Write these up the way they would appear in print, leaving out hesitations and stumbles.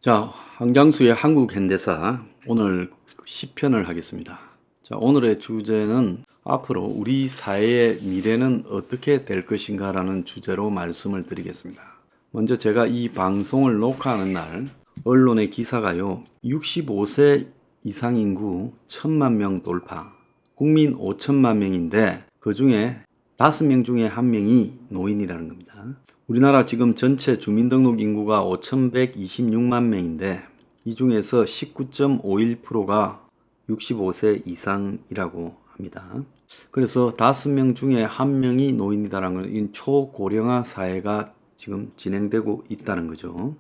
자, 황장수의 한국 현대사 오늘 10편을 하겠습니다. 자, 오늘의 주제는 앞으로 우리 사회의 미래는 어떻게 될 것인가라는 주제로 말씀을 드리겠습니다. 먼저 제가 이 방송을 녹화하는 날 언론의 기사가요, 65세 이상 인구 1000만 명 돌파, 국민 5천만 명인데 그 중에 5명 중에 1명이 노인이라는 겁니다. 우리나라 지금 전체 주민등록 인구가 5,126만 명인데 이 중에서 19.51%가 65세 이상이라고 합니다. 그래서 5명 중에 1명이 노인이다라는 건 초고령화 사회가 지금 진행되고 있다는 거죠.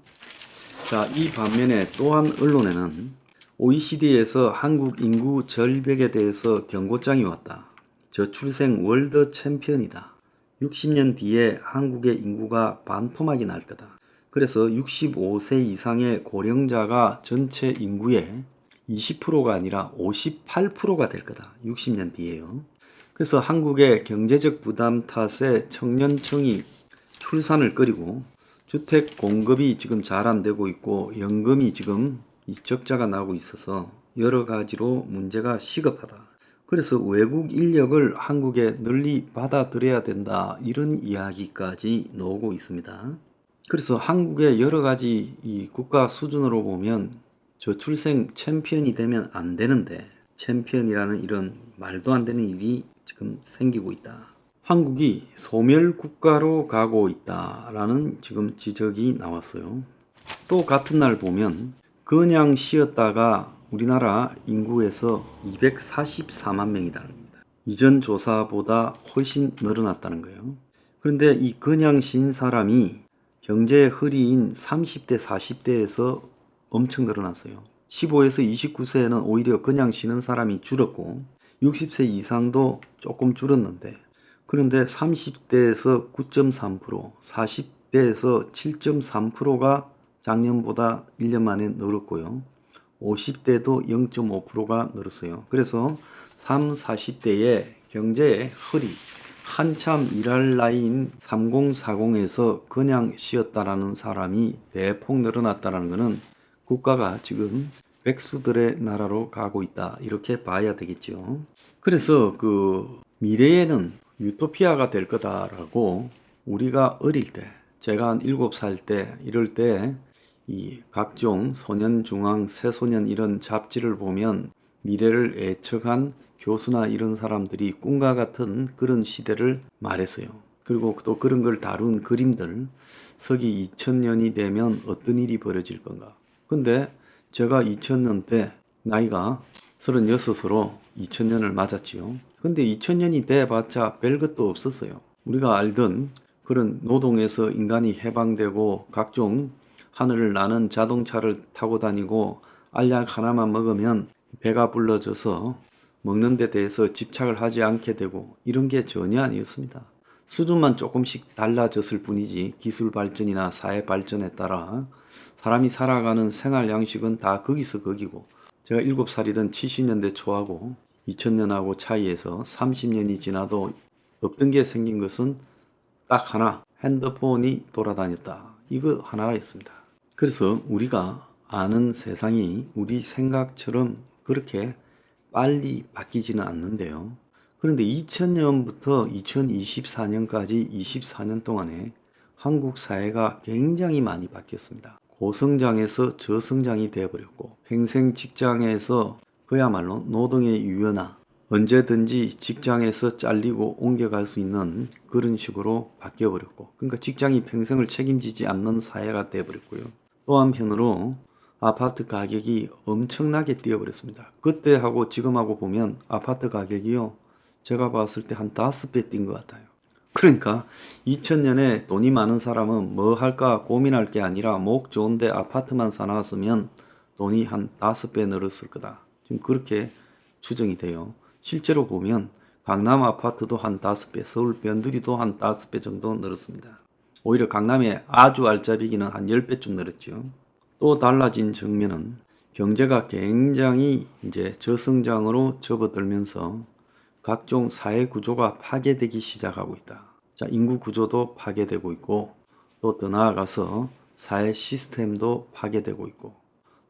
자, 이 반면에 또한 언론에는 OECD에서 한국 인구 절벽에 대해서 경고장이 왔다. 저출생 월드 챔피언이다. 60년 뒤에 한국의 인구가 반토막이 날 거다. 그래서 65세 이상의 고령자가 전체 인구의 20%가 아니라 58%가 될 거다. 60년 뒤에요. 그래서 한국의 경제적 부담 탓에 청년층이 출산을 꺼리고 주택 공급이 지금 잘 안 되고 있고 연금이 지금 적자가 나고 있어서 여러 가지로 문제가 시급하다. 그래서 외국 인력을 한국에 널리 받아들여야 된다. 이런 이야기까지 나오고 있습니다. 그래서 한국의 여러 가지 이 국가 수준으로 보면 저출생 챔피언이 되면 안 되는데 챔피언이라는 이런 말도 안 되는 일이 지금 생기고 있다. 한국이 소멸 국가로 가고 있다라는 지금 지적이 나왔어요. 또 같은 날 보면 그냥 쉬었다가 우리나라 인구에서 244만 명이다는 겁니다. 이전 조사보다 훨씬 늘어났다는 거예요. 그런데 이 그냥 쉰 사람이 경제의 흐리인 30대, 40대에서 엄청 늘어났어요. 15에서 29세에는 오히려 그냥 쉬는 사람이 줄었고 60세 이상도 조금 줄었는데 그런데 30대에서 9.3%, 40대에서 7.3%가 작년보다 1년 만에 늘었고요. 50대도 0.5%가 늘었어요. 그래서 30, 40대의 경제의 흐리, 한참 일할 나이인 3040에서 그냥 쉬었다라는 사람이 대폭 늘어났다는 것은 국가가 지금 백수들의 나라로 가고 있다. 이렇게 봐야 되겠죠. 그래서 미래에는 유토피아가 될 거다라고 우리가 어릴 때, 제가 한 7살 때, 이럴 때 이 각종 소년, 중앙, 새소년 이런 잡지를 보면 미래를 예측한 교수나 이런 사람들이 꿈과 같은 그런 시대를 말했어요. 그리고 또 그런 걸 다룬 그림들, 서기 2000년이 되면 어떤 일이 벌어질 건가. 근데 제가 2000년 때 나이가 36으로 2000년을 맞았지요. 근데 2000년이 돼봤자 별것도 없었어요. 우리가 알던 그런 노동에서 인간이 해방되고 각종 하늘을 나는 자동차를 타고 다니고 알약 하나만 먹으면 배가 불러져서 먹는 데 대해서 집착을 하지 않게 되고 이런 게 전혀 아니었습니다. 수준만 조금씩 달라졌을 뿐이지 기술 발전이나 사회 발전에 따라 사람이 살아가는 생활 양식은 다 거기서 거기고 제가 7살이던 70년대 초하고 2000년하고 차이에서 30년이 지나도 없던 게 생긴 것은 딱 하나, 핸드폰이 돌아다녔다. 이거 하나였습니다. 그래서 우리가 아는 세상이 우리 생각처럼 그렇게 빨리 바뀌지는 않는데요. 그런데 2000년부터 2024년까지 24년 동안에 한국 사회가 굉장히 많이 바뀌었습니다. 고성장에서 저성장이 되어버렸고 평생 직장에서 그야말로 노동의 유연화, 언제든지 직장에서 잘리고 옮겨갈 수 있는 그런 식으로 바뀌어버렸고 그러니까 직장이 평생을 책임지지 않는 사회가 되어버렸고요. 또 한편으로 아파트 가격이 엄청나게 뛰어버렸습니다. 그때하고 지금하고 보면 아파트 가격이요. 제가 봤을 때 한 5배 뛴 것 같아요. 그러니까 2000년에 돈이 많은 사람은 뭐 할까 고민할 게 아니라 목 좋은데 아파트만 사놨으면 돈이 한 5배 늘었을 거다. 지금 그렇게 추정이 돼요. 실제로 보면 강남 아파트도 한 5배, 서울 변두리도 한 5배 정도 늘었습니다. 오히려 강남의 아주 알짜배기는 한 10배쯤 늘었죠. 또 달라진 측면은 경제가 굉장히 이제 저성장으로 접어들면서 각종 사회 구조가 파괴되기 시작하고 있다. 자, 인구 구조도 파괴되고 있고 또 더 나아가서 사회 시스템도 파괴되고 있고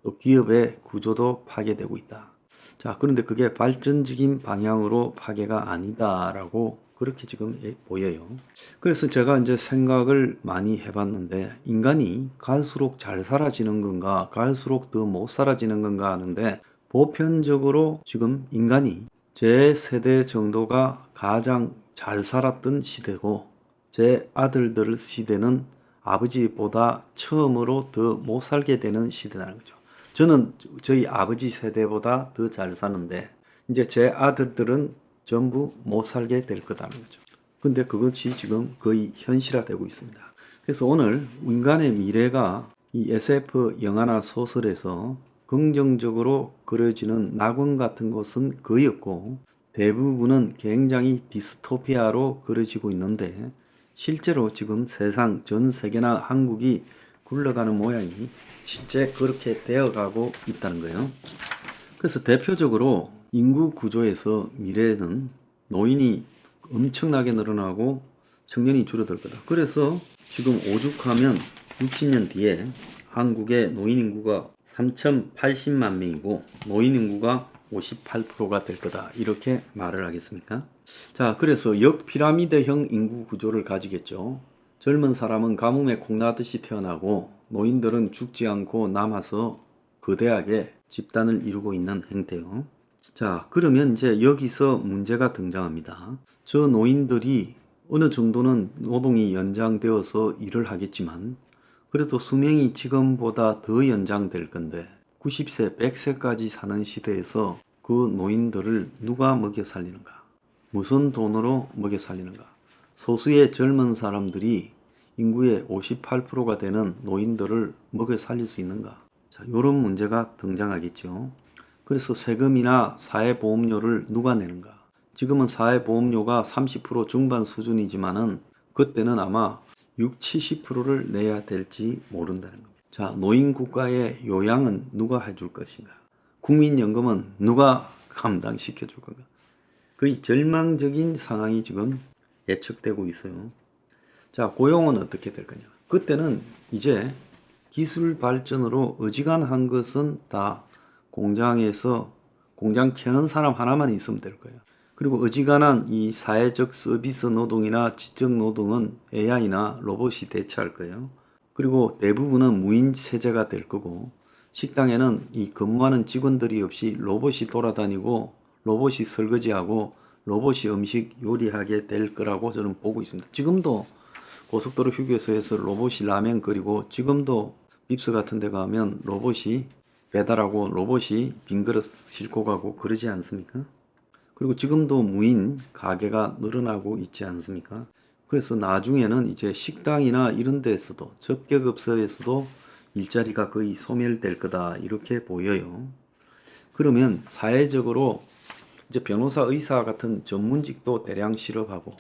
또 기업의 구조도 파괴되고 있다. 자, 그런데 그게 발전적인 방향으로 파괴가 아니다라고 그렇게 지금 보여요. 그래서 제가 이제 생각을 많이 해봤는데 인간이 갈수록 잘 살아지는 건가, 갈수록 더 못 살아지는 건가 하는데 보편적으로 지금 인간이 제 세대 정도가 가장 잘 살았던 시대고 제 아들들 시대는 아버지보다 처음으로 더 못 살게 되는 시대라는 거죠. 저는 저희 아버지 세대보다 더 잘 사는데 이제 제 아들들은 전부 못 살게 될 거다는 거죠. 근데 그것이 지금 거의 현실화되고 있습니다. 그래서 오늘 인간의 미래가 이 SF 영화나 소설에서 긍정적으로 그려지는 낙원 같은 것은 거의 없고 대부분은 굉장히 디스토피아로 그려지고 있는데 실제로 지금 세상 전 세계나 한국이 굴러가는 모양이 실제 그렇게 되어가고 있다는 거예요. 그래서 대표적으로 인구 구조에서 미래에는 노인이 엄청나게 늘어나고 청년이 줄어들 거다. 그래서 지금 오죽하면 60년 뒤에 한국의 노인 인구가 3,080만 명이고 노인 인구가 58%가 될 거다. 이렇게 말을 하겠습니까? 자, 그래서 역피라미드형 인구 구조를 가지겠죠. 젊은 사람은 가뭄에 콩나듯이 태어나고 노인들은 죽지 않고 남아서 거대하게 집단을 이루고 있는 행태요. 자, 그러면 이제 여기서 문제가 등장합니다. 저 노인들이 어느 정도는 노동이 연장되어서 일을 하겠지만 그래도 수명이 지금보다 더 연장될 건데 90세, 100세까지 사는 시대에서 그 노인들을 누가 먹여 살리는가? 무슨 돈으로 먹여 살리는가? 소수의 젊은 사람들이 인구의 58%가 되는 노인들을 먹여 살릴 수 있는가? 자, 이런 문제가 등장하겠죠. 그래서 세금이나 사회보험료를 누가 내는가? 지금은 사회보험료가 30% 중반 수준이지만은 그때는 아마 60, 70%를 내야 될지 모른다는 겁니다. 자, 노인국가의 요양은 누가 해줄 것인가? 국민연금은 누가 감당시켜 줄 건가? 거의 절망적인 상황이 지금 예측되고 있어요. 자, 고용은 어떻게 될 거냐? 그때는 이제 기술 발전으로 어지간한 것은 다 공장에서 공장 켜는 사람 하나만 있으면 될 거예요. 그리고 어지간한 이 사회적 서비스 노동이나 지적 노동은 AI나 로봇이 대체할 거예요. 그리고 대부분은 무인 체제가 될 거고 식당에는 이 근무하는 직원들이 없이 로봇이 돌아다니고 로봇이 설거지하고 로봇이 음식 요리하게 될 거라고 저는 보고 있습니다. 지금도 고속도로 휴게소에서 로봇이 라면 끓이고 지금도 빕스 같은 데 가면 로봇이 배달하고 로봇이 빈 그릇 싣고 가고 그러지 않습니까? 그리고 지금도 무인 가게가 늘어나고 있지 않습니까? 그래서 나중에는 이제 식당이나 이런 데에서도 접객업소에서도 일자리가 거의 소멸될 거다 이렇게 보여요. 그러면 사회적으로 이제 변호사, 의사 같은 전문직도 대량 실업하고